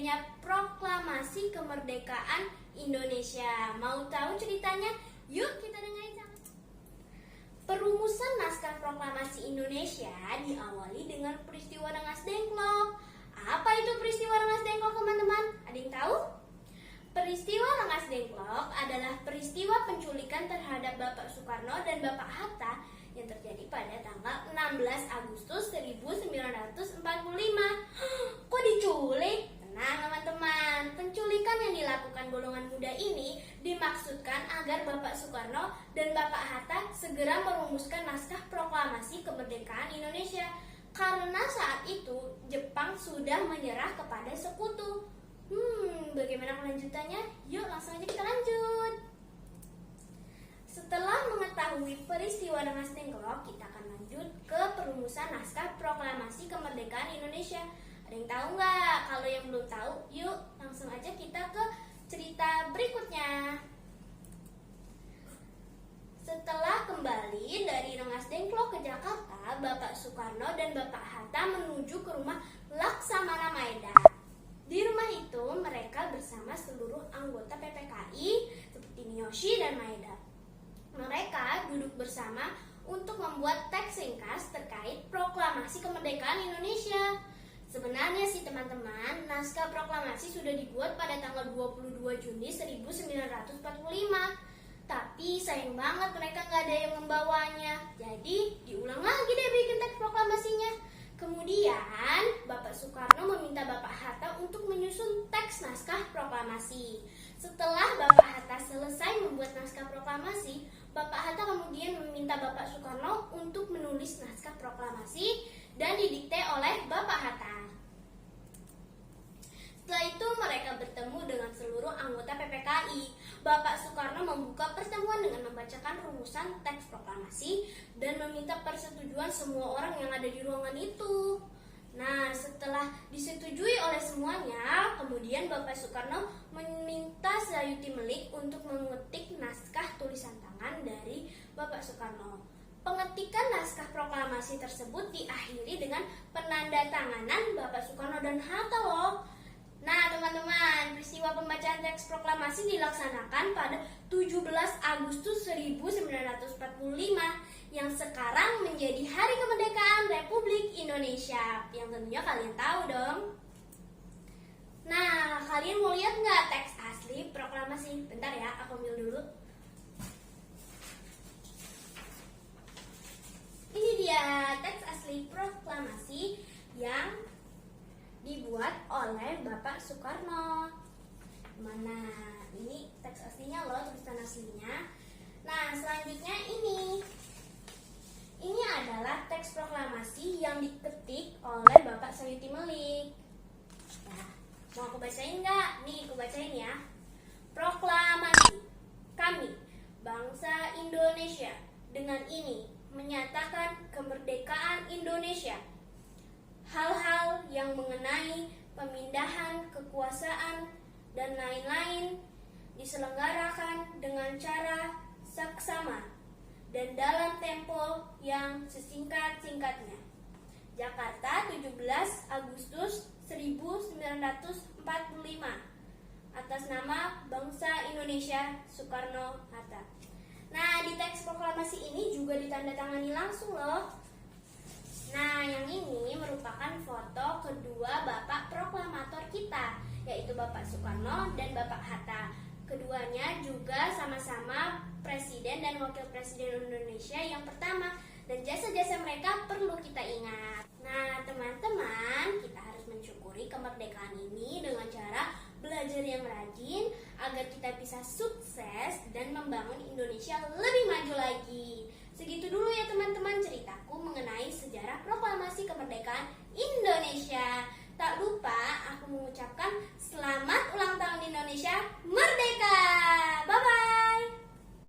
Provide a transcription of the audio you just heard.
adanya proklamasi kemerdekaan Indonesia. Mau tahu ceritanya? Yuk kita dengerin sama. Perumusan naskah proklamasi Indonesia diawali dengan peristiwa Rengas Dengklok. Apa itu peristiwa Rengas Dengklok, teman-teman? Ada yang tahu? Peristiwa Rengas Dengklok adalah peristiwa penculikan terhadap Bapak Soekarno dan Bapak Hatta yang terjadi pada tanggal 16 Agustus 1945. Kok diculik? Tenang teman-teman, penculikan yang dilakukan golongan muda ini dimaksudkan agar Bapak Soekarno dan Bapak Hatta segera merumuskan naskah proklamasi kemerdekaan Indonesia. Karena saat itu Jepang sudah menyerah kepada sekutu. Bagaimana kelanjutannya? Yuk langsung aja kita lanjut. Setelah mengetahui peristiwa Rengas Dengklok, kita akan lanjut ke perumusan naskah proklamasi kemerdekaan Indonesia. Ada yang tahu nggak? Kalau yang belum tahu, yuk langsung aja kita ke cerita berikutnya. Setelah kembali dari Rengas Dengklok ke Jakarta, Bapak Soekarno dan Bapak Hatta menuju ke rumah Laksamana Maeda. Di rumah itu mereka bersama seluruh anggota PPKI seperti Miyoshi dan Maeda. Mereka duduk bersama untuk membuat teks ringkas terkait proklamasi kemerdekaan Indonesia. Sebenarnya sih teman-teman, naskah proklamasi sudah dibuat pada tanggal 22 Juni 1945. Tapi sayang banget mereka nggak ada yang membawanya. Jadi diulang lagi deh bikin teks proklamasinya. Kemudian Bapak Soekarno meminta Bapak Hatta untuk menyusun teks naskah proklamasi. Setelah Bapak Hatta selesai membuat naskah proklamasi, Bapak Hatta kemudian meminta Bapak Soekarno untuk menulis naskah proklamasi dan didikte oleh Bapak Hatta. Setelah itu mereka bertemu dengan seluruh anggota PPKI. Bapak Soekarno membuka pertemuan dengan membacakan rumusan teks proklamasi dan meminta persetujuan semua orang yang ada di ruangan itu. Nah, setelah disetujui oleh semuanya, kemudian Bapak Soekarno meminta Sayuti Melik untuk mengetik naskah tulisan tangan dari Bapak Soekarno. Pengetikan naskah proklamasi tersebut diakhiri dengan penandatanganan Bapak Soekarno dan Hatta loh. Nah teman-teman, peristiwa pembacaan teks proklamasi dilaksanakan pada 17 Agustus 1945 yang sekarang menjadi Hari Kemerdekaan Republik Indonesia, yang tentunya kalian tahu dong. Nah, kalian mau lihat nggak teks asli proklamasi? Bentar ya, aku ambil dulu. Ini dia teks asli proklamasi yang dibuat oleh Bapak Soekarno. Mana? Ini teks aslinya loh, tulisan aslinya. Nah, selanjutnya ini adalah teks proklamasi yang diketik oleh Bapak Sayuti Melik. Nah, mau aku bacain nggak? Nih, aku bacain ya. Proklamasi. Kami, bangsa Indonesia, dengan ini menyatakan kemerdekaan Indonesia. Hal-hal yang mengenai pemindahan kekuasaan dan lain-lain diselenggarakan dengan cara saksama dan dalam tempo yang sesingkat-singkatnya. Jakarta, 17 Agustus 1945. Atas nama bangsa Indonesia, Soekarno-Hatta. Nah, di teks proklamasi ini juga ditandatangani langsung loh. Nah, yang ini merupakan foto kedua Bapak proklamator kita, yaitu Bapak Soekarno dan Bapak Hatta. Keduanya juga sama-sama Presiden dan Wakil Presiden Indonesia yang pertama, dan jasa-jasa mereka perlu kita ingat. Nah, teman-teman, kita harus mensyukuri kemerdekaan ini dengan cara belajar yang rajin agar kita bisa sukses dan membangun Indonesia lebih maju lagi. Segitu dulu ya teman-teman ceritaku mengenai sejarah proklamasi kemerdekaan Indonesia. Tak lupa aku mengucapkan